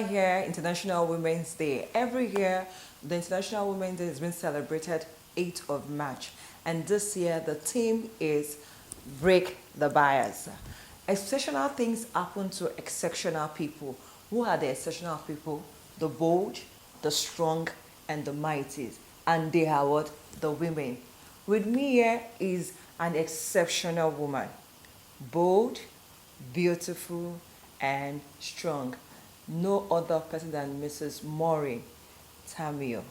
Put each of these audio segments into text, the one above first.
here, International Women's Day. Every year, the International Women's Day has been celebrated 8th of March. And this year, the theme is Break the Bias. Exceptional things happen to exceptional people. Who are the exceptional people? The bold, the strong, and the mighty. And they are what? The women. With me here is an exceptional woman. Bold, beautiful, and strong. No other person than Mrs. Maureen Tamio.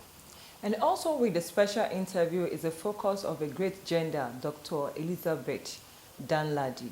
And also with the special interview is the focus of a great gender, Dr. Elizabeth Danladi.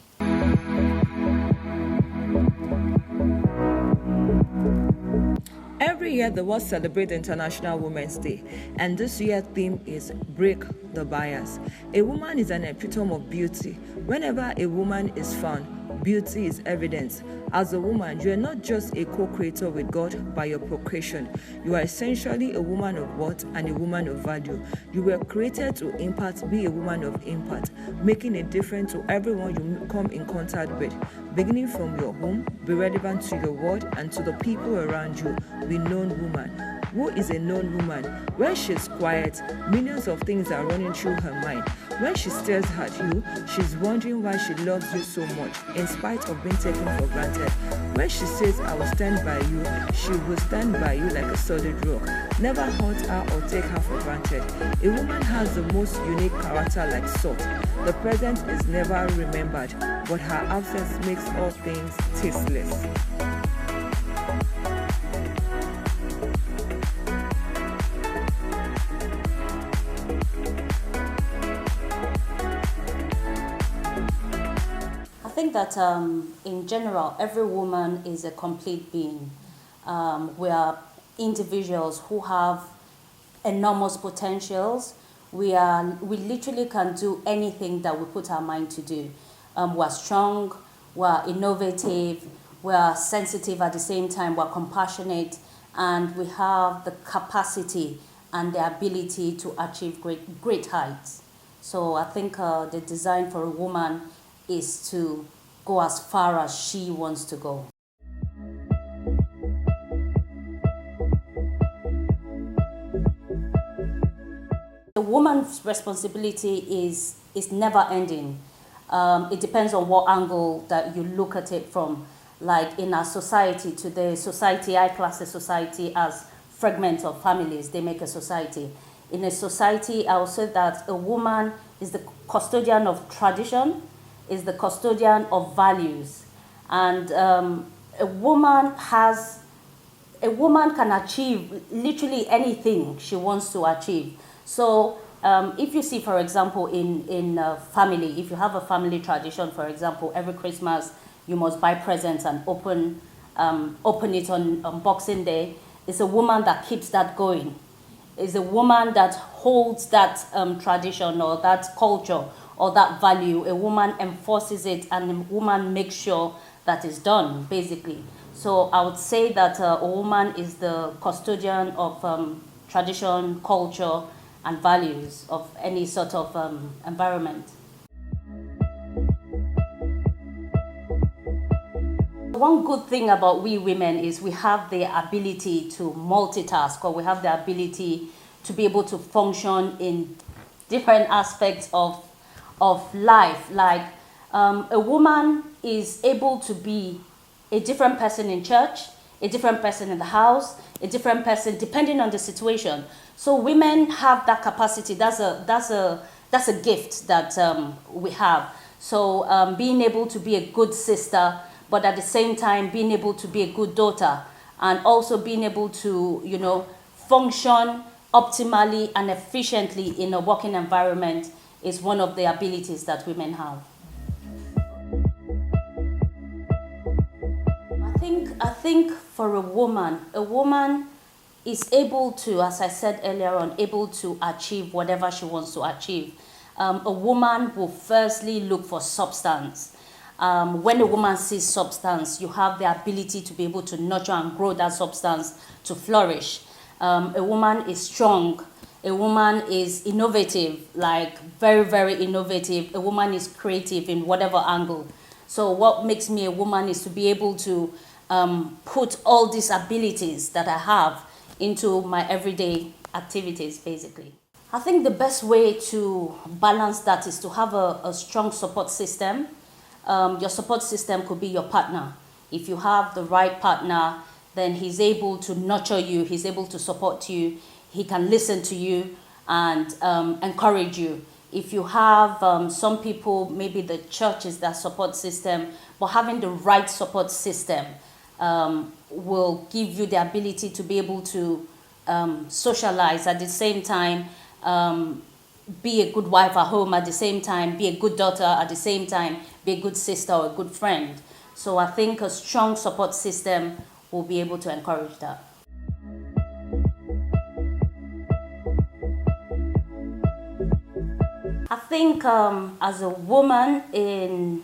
Every year the world celebrates International Women's Day, and this year's theme is Break the Bias. A woman is an epitome of beauty. Whenever a woman is found, beauty is evidence. As a woman, you are not just a co-creator with God by your procreation. You are essentially a woman of worth and a woman of value. You were created to impact, be a woman of impact, making a difference to everyone you come in contact with. Beginning from your home, be relevant to your world and to the people around you. Be known woman. Who is a known woman? When she's quiet, millions of things are running through her mind. When she stares at you, she's wondering why she loves you so much, in spite of being taken for granted. When she says, I will stand by you, she will stand by you like a solid rock. Never hurt her or take her for granted. A woman has the most unique character like salt. The present is never remembered, but her absence makes all things tasteless. I think that in general, every woman is a complete being. We are individuals who have enormous potentials. We literally can do anything that we put our mind to do. We're strong, we're innovative, we're sensitive at the same time, we're compassionate, and we have the capacity and the ability to achieve great heights. So I think the design for a woman is to go as far as she wants to go. The woman's responsibility is never ending. It depends on what angle that you look at it from. Like in our society today, I class a society as fragments of families. They make a society. In a society, I would say that a woman is the custodian of tradition, is the custodian of values, and a woman can achieve literally anything she wants to achieve. So if you see, for example, in a family, if you have a family tradition, for example, every Christmas you must buy presents and open it on Boxing Day, it's a woman that keeps that going. It's a woman that holds that tradition or that culture or that value. A woman enforces it, and a woman makes sure that it's done, basically. So I would say that a woman is the custodian of tradition, culture, and values of any sort of environment. One good thing about we women is we have the ability to multitask, or we have the ability to be able to function in different aspects of life. Like a woman is able to be a different person in church, a different person in the house, a different person depending on the situation. So women have that capacity. That's a gift that we have. So being able to be a good sister, but at the same time being able to be a good daughter, and also being able to function optimally and efficiently in a working environment is one of the abilities that women have. I think for a woman is able to, as I said earlier on, able to achieve whatever she wants to achieve. A woman will firstly look for substance. When a woman sees substance, you have the ability to be able to nurture and grow that substance to flourish. A woman is strong. A woman is innovative, like very, very innovative. A woman is creative in whatever angle. So what makes me a woman is to be able to put all these abilities that I have into my everyday activities, basically. I think the best way to balance that is to have a strong support system. Your support system could be your partner. If you have the right partner, then he's able to nurture you, he's able to support you, he can listen to you and encourage you. If you have some people, maybe the church is their support system, but having the right support system will give you the ability to be able to socialize at the same time, be a good wife at home at the same time, be a good daughter at the same time, be a good sister or a good friend. So I think a strong support system will be able to encourage that. I think as a woman in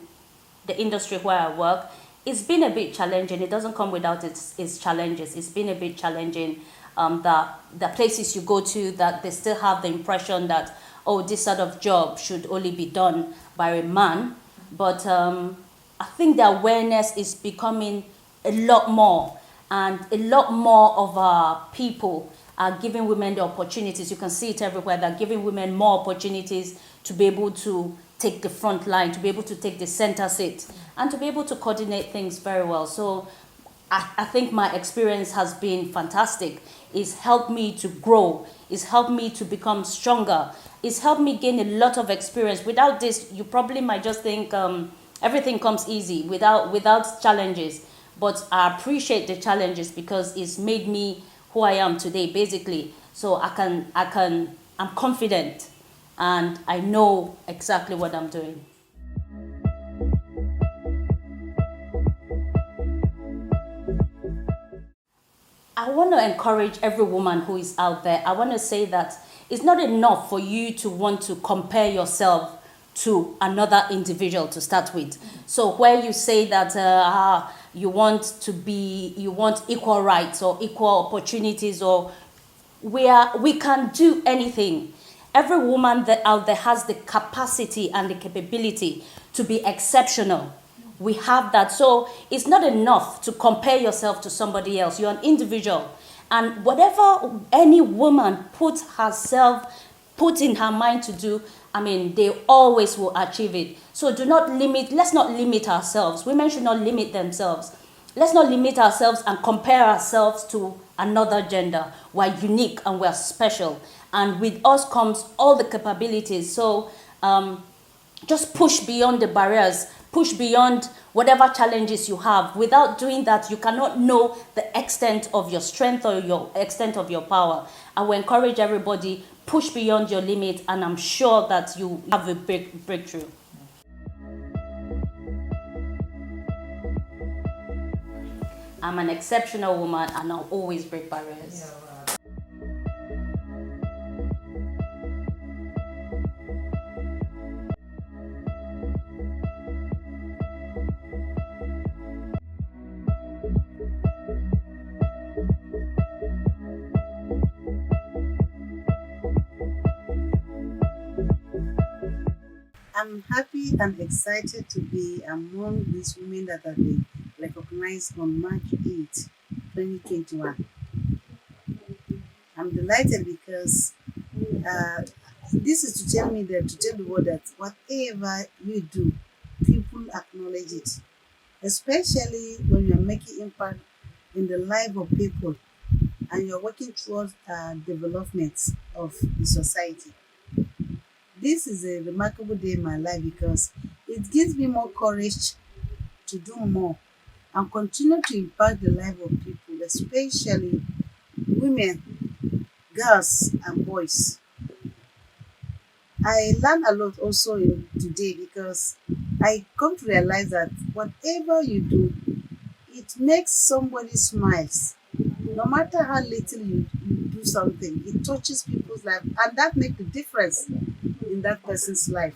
the industry where I work, it's been a bit challenging. It doesn't come without its challenges. It's been a bit challenging. That the places you go to, that they still have the impression that, oh, this sort of job should only be done by a man. But I think the awareness is becoming a lot more, and a lot more of our people are giving women the opportunities. You can see it everywhere. They're giving women more opportunities to be able to take the front line, to be able to take the center seat, and to be able to coordinate things very well. So I think my experience has been fantastic. It's helped me to grow. It's helped me to become stronger. It's helped me gain a lot of experience. Without this, you probably might just think everything comes easy without challenges. But I appreciate the challenges because it's made me who I am today, basically. So I'm confident and I know exactly what I'm doing. I want to encourage every woman who is out there. I want to say that it's not enough for you to want to compare yourself to another individual to start with. So where you say that you want equal rights or equal opportunities, or where we can do anything. Every woman that out there has the capacity and the capability to be exceptional. We have that. So it's not enough to compare yourself to somebody else. You're an individual. And whatever any woman puts in her mind to do, they always will achieve it. So let's not limit ourselves. Women should not limit themselves. Let's not limit ourselves and compare ourselves to another gender. We're unique and we're special. And with us comes all the capabilities. So just push beyond the barriers. Push beyond whatever challenges you have. Without doing that, you cannot know the extent of your strength or your extent of your power. I will encourage everybody, push beyond your limit, and I'm sure that you have a breakthrough. I'm an exceptional woman and I'll always break barriers. Yeah. I'm happy and excited to be among these women that have been recognized on March 8, 2021. I'm delighted because this is to tell the world that whatever you do, people acknowledge it, especially when you're making impact in the life of people and you're working towards development of the society. This is a remarkable day in my life because it gives me more courage to do more and continue to impact the life of people, especially women, girls, and boys. I learned a lot also today because I come to realize that whatever you do, it makes somebody smiles. No matter how little you do something, it touches people's life, and that makes the difference in that person's life.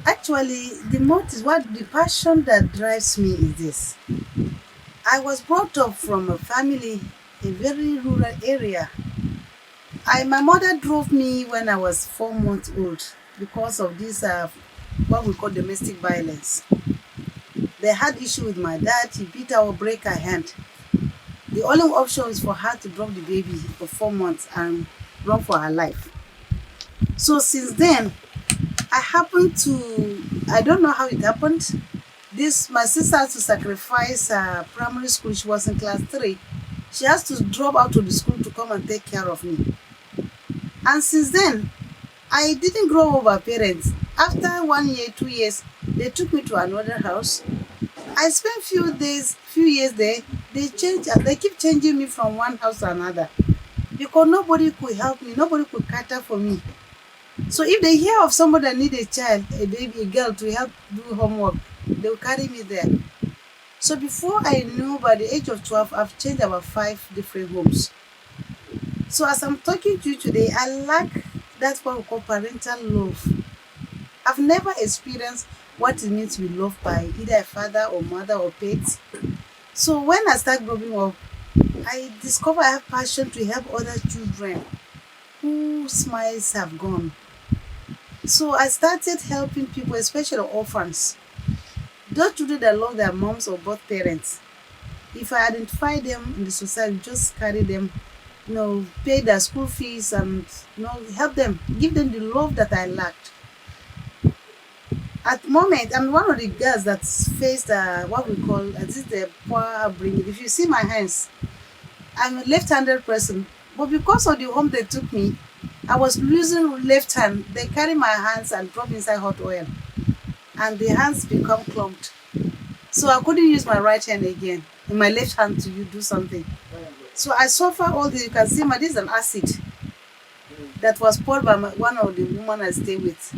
Actually, the passion that drives me is this. I was brought up from a family, a very rural area. My mother drove me when I was 4 months old because of this what we call domestic violence. They had issue with my dad. He beat her or break her hand. The only option is for her to drop the baby for 4 months and run for her life. So since then, I don't know how it happened. This my sister had to sacrifice primary school. She was in class 3. She has to drop out of the school to come and take care of me. And since then, I didn't grow up with parents. After 1 year, 2 years, they took me to another house. I spent few years there. They keep changing me from one house to another because nobody could help me. Nobody could cater for me. So if they hear of somebody that need a child, a baby, a girl to help do homework, they will carry me there. So before I knew, by the age of 12, I've changed about 5 different homes. So as I'm talking to you today, I lack that's what we call parental love. I've never experienced what it means to be loved by either a father or mother or pets. So when I start growing up, I discover I have passion to help other children whose smiles have gone. So I started helping people, especially orphans. Those children that love their moms or both parents. If I identify them in the society, just carry them, pay their school fees and help them, give them the love that I lacked. At the moment, I'm one of the girls that's faced what we call this is the poor upbringing. If you see my hands, I'm a left-handed person, but because of the home they took me, I was losing left hand. They carry my hands and drop inside hot oil, and the hands become clumped. So I couldn't use my right hand again in my left hand to do something. So I suffer all this. You can see this is an acid that was poured by one of the women I stay with.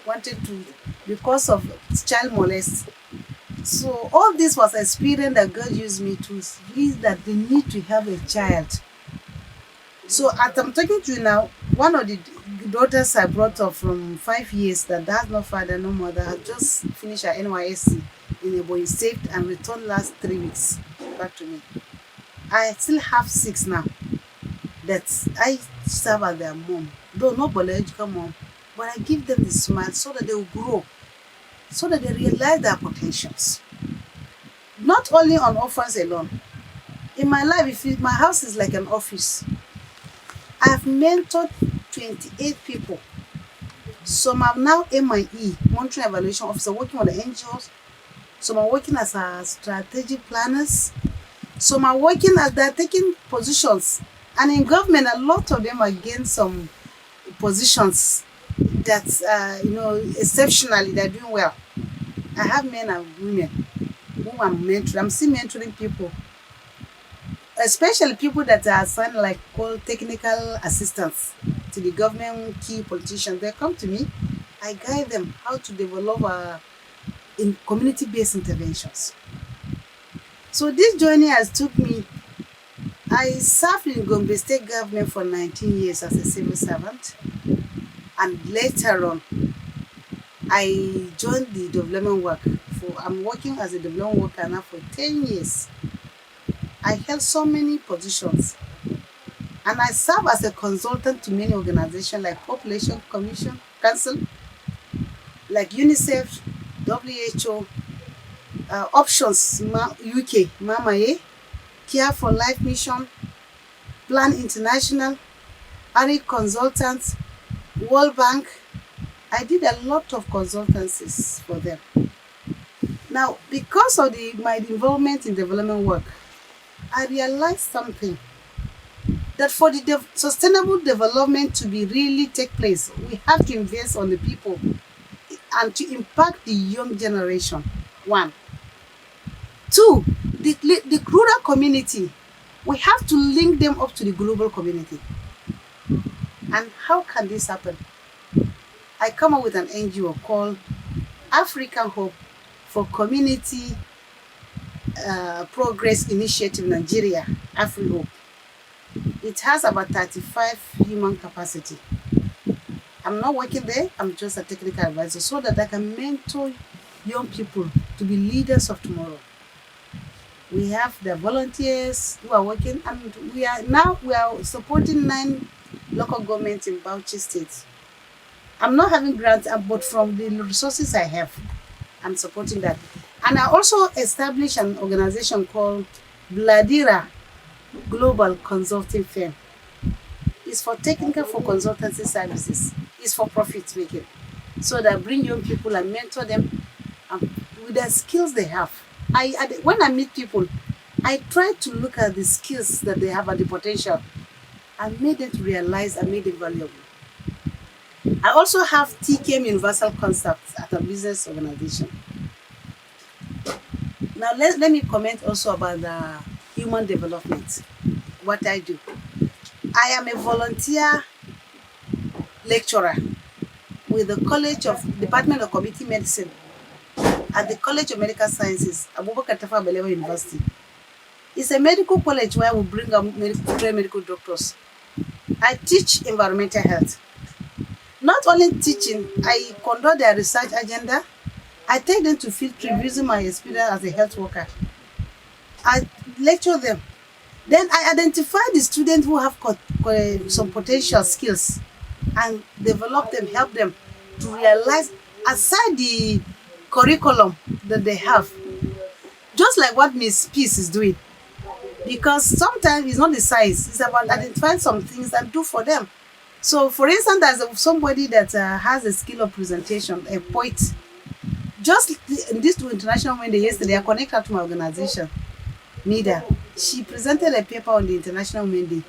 Wanted to, because of child molest. So all this was experience that God used me to see that they need to have a child. So as I'm talking to you now, one of the daughters I brought up from 5 years that has no father, no mother, has just finished her NYSC in a boy saved and returned last 3 weeks back to me. I still have 6 now that I serve as their mom, though not biological mom, but I give them the smile so that they will grow, so that they realize their potentials. Not only on orphans alone. In my life, my house is like an office. I have mentored 28 people. Some are now MIE, Monitoring Evaluation Officer, working with the NGOs. Some are working as strategic planners. Some are working as they're taking positions. And in government, a lot of them are getting some positions that, exceptionally, they're doing well. I have men and women whom I'm mentoring. I'm still mentoring people, especially people that are assigned called technical assistants to the government key politicians. They come to me, I guide them how to develop in community-based interventions. So this journey has took me. I served in Gombe State government for 19 years as a civil servant, and later on, I joined the development work. I'm working as a development worker now for 10 years. I held so many positions, and I serve as a consultant to many organizations like Population Commission Council, like UNICEF, WHO, Options UK, Mama, Care for Life Mission, Plan International, ARI Consultants, World Bank. I did a lot of consultancies for them. Now, because of my involvement in development work, I realized something, that for the sustainable development to be really take place, we have to invest on the people and to impact the young generation. 1. 2, the rural community, we have to link them up to the global community. And how can this happen? I come up with an NGO called African Hope for Community Progress Initiative Nigeria, AfriHope. It has about 35 human capacity. I'm not working there, I'm just a technical advisor so that I can mentor young people to be leaders of tomorrow. We have the volunteers who are working, and we are supporting 9 local governments in Bauchi State. I'm not having grants, but from the resources I have, I'm supporting that. And I also established an organization called Bladira Global Consulting Firm. It's for technical, for consultancy services. It's for profit making. So that I bring young people and mentor them with the skills they have. When I meet people, I try to look at the skills that they have and the potential and made them to realize and made it valuable. I also have TKM Universal Concepts at a business organization. Now let me comment also about the human development, what I do. I am a volunteer lecturer with the Department of Community Medicine at the College of Medical Sciences, Abubakar Tafawa Balewa University. It's a medical college where we bring up medical doctors. I teach environmental health. Not only teaching, I conduct their research agenda. I take them to field trip using my experience as a health worker. I lecture them. Then I identify the students who have some potential skills and develop them, help them to realize aside the curriculum that they have, just like what Miss Peace is doing. Because sometimes it's not the size, it's about identifying some things and do for them. So for instance, there's somebody that has a skill of presentation, a poet. Just these two international women yesterday, I connected to my organization, NIDA. She presented a paper on the International Women Day.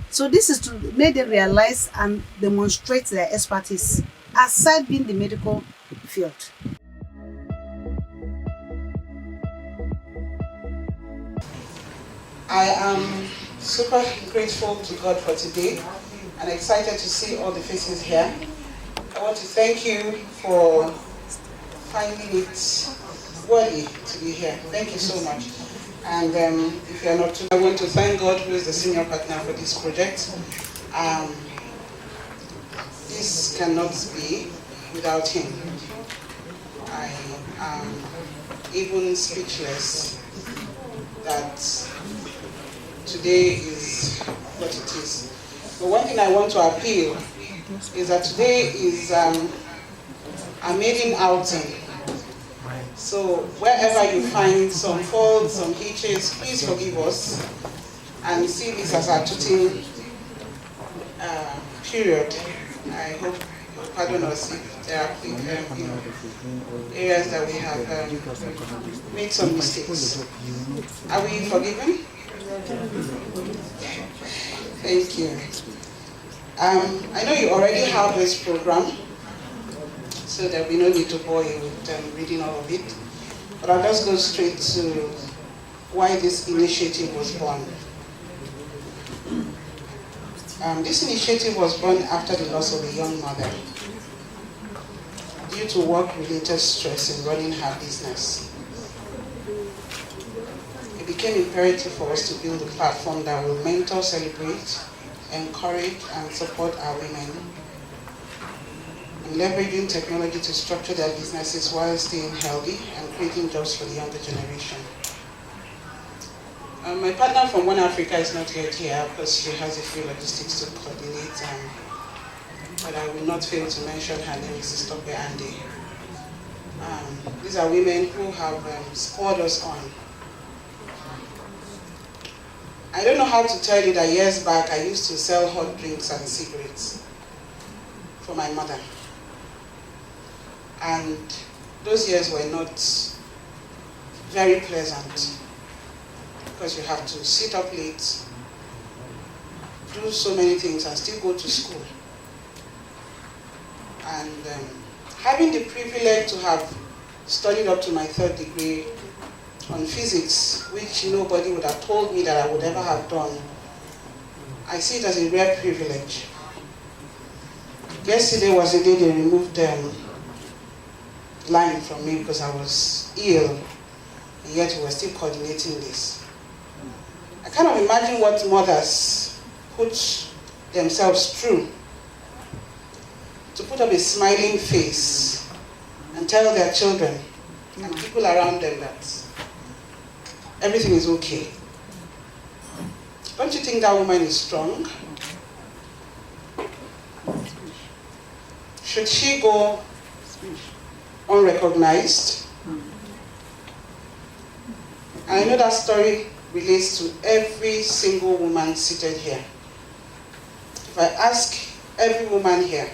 So this is to make them realize and demonstrate their expertise aside being the medical field. I am super grateful to God for today and excited to see all the faces here. I want to thank you for finding it worthy to be here. Thank you so much. And if you are not too, I want to thank God, who is the senior partner for this project. This cannot be without him. I am even speechless that today is what it is. But one thing I want to appeal is that today is a maiden outing. So wherever you find some faults, some hitches, please forgive us and see this as a tutoring period. I hope you'll pardon us if there are areas that we have made some mistakes. Are we forgiven? Thank you. I know you already have this program, so there'll be no need to bore you with reading all of it. But I'll just go straight to why this initiative was born. This initiative was born after the loss of a young mother due to work-related stress in running her business. It became imperative for us to build a platform that will mentor, celebrate, encourage, and support our women in leveraging technology to structure their businesses while staying healthy and creating jobs for the younger generation. My partner from One Africa is not yet here because she has a few logistics to coordinate, but I will not fail to mention her name is Sistope Andy. These are women who have spurred us on. I don't know how to tell you that years back I used to sell hot drinks and cigarettes for my mother. And those years were not very pleasant because you have to sit up late, do so many things and still go to school. And having the privilege to have studied up to my 3rd degree on physics, which nobody would have told me that I would ever have done, I see it as a rare privilege. Yesterday was the day they removed line from me because I was ill, and yet we were still coordinating this. I cannot imagine what mothers put themselves through to put up a smiling face and tell their children and people around them that everything is okay. Don't you think that woman is strong? Should she go unrecognized? And I know that story relates to every single woman seated here. If I ask every woman here,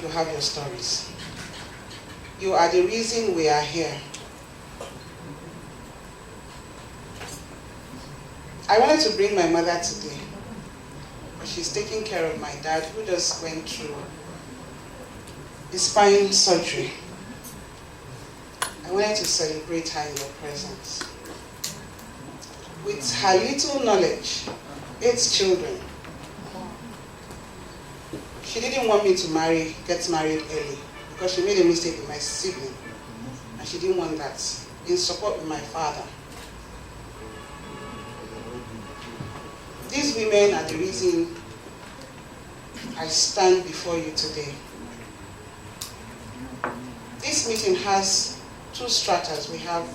you have your stories. You are the reason we are here. I wanted to bring my mother today, but she's taking care of my dad, who just went through his spine surgery. I wanted to celebrate her in your presence. With her little knowledge, 8 children, she didn't want me to get married early, because she made a mistake with my sibling, and she didn't want that. In support with my father. These women are the reason I stand before you today. This meeting has 2 stratas. We have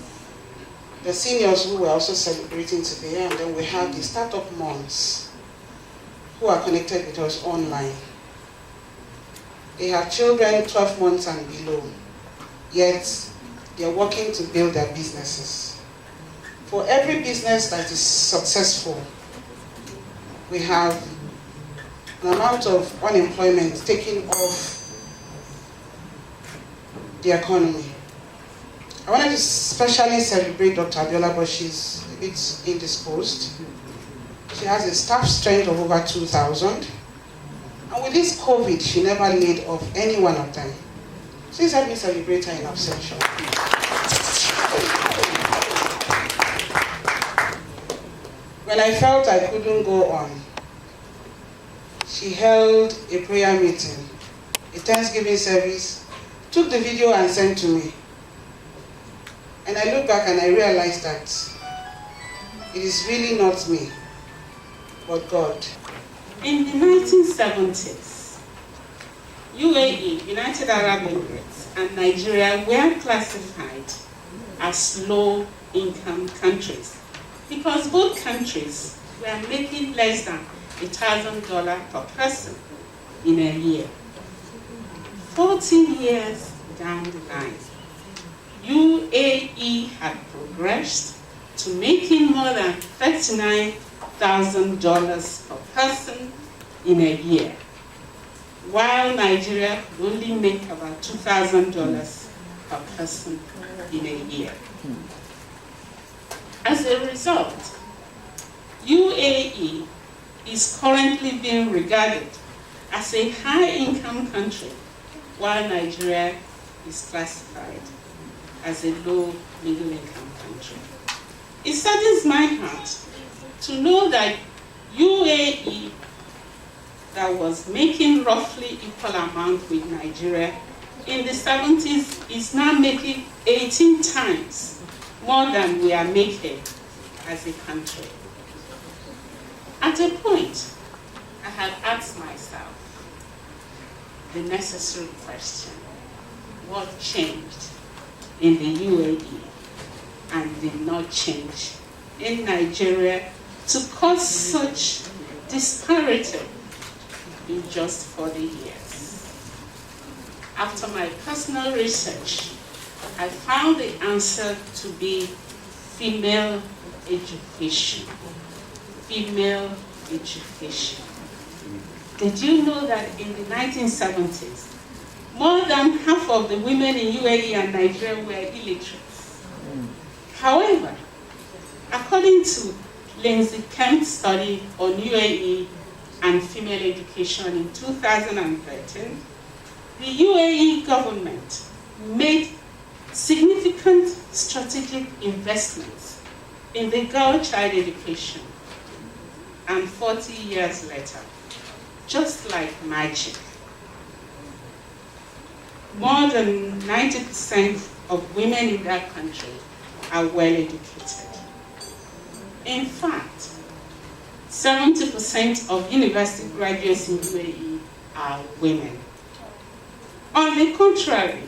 the seniors who we're also celebrating today, and then we have the startup moms who are connected with us online. They have children 12 months and below, yet they're working to build their businesses. For every business that is successful, we have an amount of unemployment taking off the economy. I wanted to especially celebrate Dr. Abiola, but she's a bit indisposed. She has a staff strength of over 2,000. And with this COVID, she never laid off any one of them. Please help me celebrate her in absentia. When I felt I couldn't go on, she held a prayer meeting, a Thanksgiving service, took the video and sent to me. And I look back and I realized that it is really not me, but God. In the 1970s, UAE, United Arab Emirates, and Nigeria were classified as low-income countries because both countries were making less than $1,000 per person in a year. 14 years down the line, UAE had progressed to making more than $39,000 per person in a year, while Nigeria could only make about $2,000 per person in a year. As a result, UAE is currently being regarded as a high-income country, while Nigeria is classified as a low-middle-income country. It saddens my heart to know that UAE, that was making roughly equal amount with Nigeria in the 70s, is now making 18 times more than we are making as a country. At a point, I had asked myself the necessary question: what changed in the UAE and did not change in Nigeria to cause such disparity in just 40 years? After my personal research, I found the answer to be female education. Female education. Did you know that in the 1970s, more than half of the women in UAE and Nigeria were illiterate? However, according to Lindsay Kemp's study on UAE and female education in 2013, the UAE government made significant strategic investments in the girl-child education. And 40 years later, just like magic, more than 90% of women in that country are well educated. In fact, 70% of university graduates in UAE are women. On the contrary,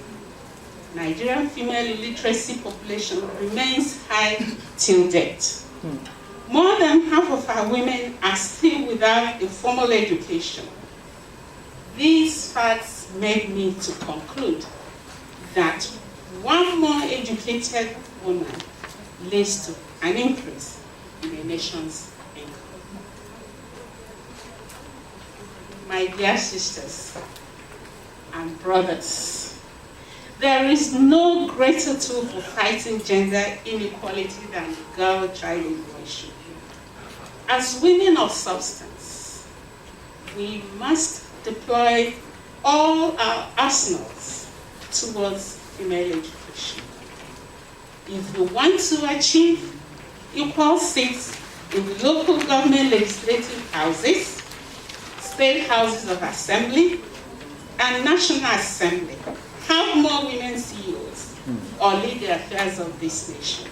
Nigerian female illiteracy population remains high till date. More than half of our women are still without a formal education. These facts made me to conclude that one more educated woman leads to an increase in the nation's income. My dear sisters and brothers, there is no greater tool for fighting gender inequality than girl-child liberation. As women of substance, we must deploy all our arsenals towards female education. If we want to achieve equal seats in the local government legislative houses, state houses of assembly, and national assembly, have more women CEOs or lead the affairs of this nation.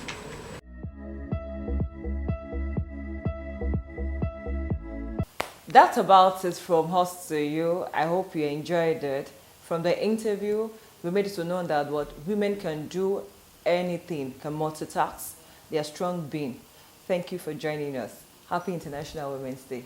That's about it from us to you. I hope you enjoyed it. From the interview, we made it to know that what women can do anything, can multitask. They are strong being. Thank you for joining us. Happy International Women's Day.